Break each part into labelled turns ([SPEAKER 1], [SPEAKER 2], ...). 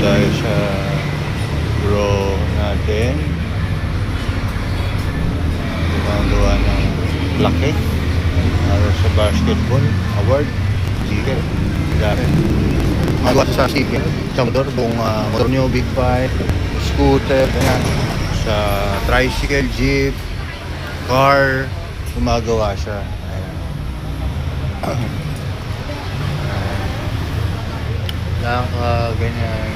[SPEAKER 1] tayo sa bro natin. Gumagawa ng plaque para sa basketball award. Sticker. Dami. Magawa sa sticker. Sa motor, buong motor nyo, big bike, scooter, ganyan. Sa tricycle, jeep, car, gumagawa siya. Ayan. Ganyan.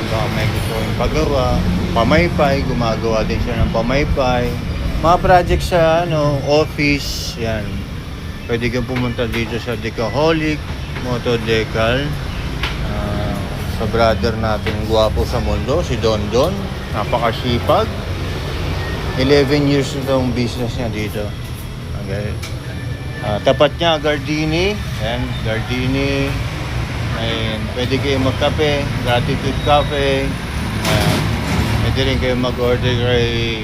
[SPEAKER 1] Baka may gusto kong pagawa. Pamaypay, gumagawa din siya ng pamaypay. Mga project sa office, yan. Pwede kang pumunta dito sa Decaholic Moto Decal. Sa brother natin gwapo sa mundo, si Don Don. Napakasipag. 11 years na itong business niya dito. Okay. Tapat niya, Gardini. Yan, Gardini. Ayan, pwede kayo magkape, Gratitude Cafe. Pwede rin kayo mag-order kay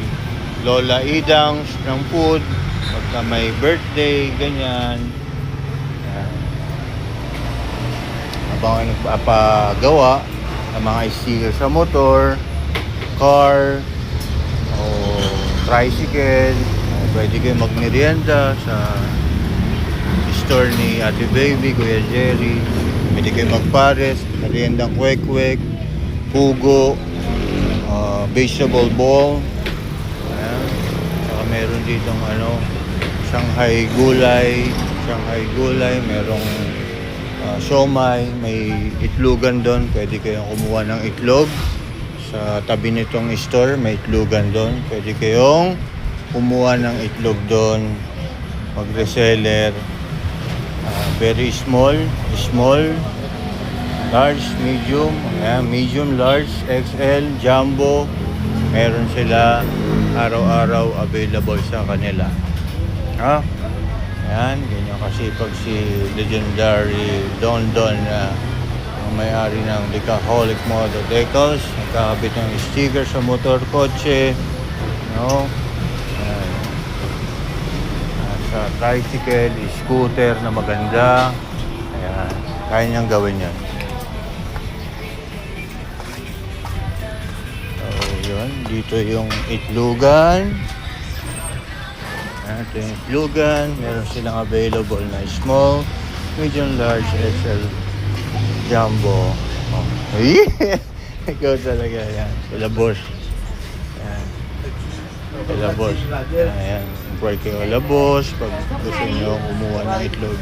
[SPEAKER 1] Lola Idangs ng food pagka may birthday, ganyan. Habang kayo nagpapagawa ng mga sticker sa motor, car, o tricycle, pwede kayo magmerienda sa store ni Ate Baby, Kuya Jerry. Pwede kayo magpares, meriendang kwek-kwek, pugo, vegetable ball. Ayan. Saka meron ditong Shanghai gulay, merong siomai, may itlogan doon. Pwede kayong kumuha ng itlog. Sa tabi nitong store, may itlogan doon. Pwede kayong kumuha ng itlog doon. Mag-reseller. Very small, large, medium, medium, large, XL, jumbo. Meron sila araw-araw available sa kanila. Yan, ganyan kasipag si legendary Don Don na may-ari ng Decaholic Motor Decals. Nagkakabit ng sticker sa motor, kotse, sa tricycle, scooter na maganda. Ayan, kaya niyang gawin yan. So, yun. Dito yung itlogan. Ayan, ito yung itlogan. Meron silang available na small, medium, large, XL, jumbo. Ikaw talaga. Ayan, sila boss. Ayan. Sila boss. Ayan. Pwede kayo labos pag gusto nyo kumuha ng itlog.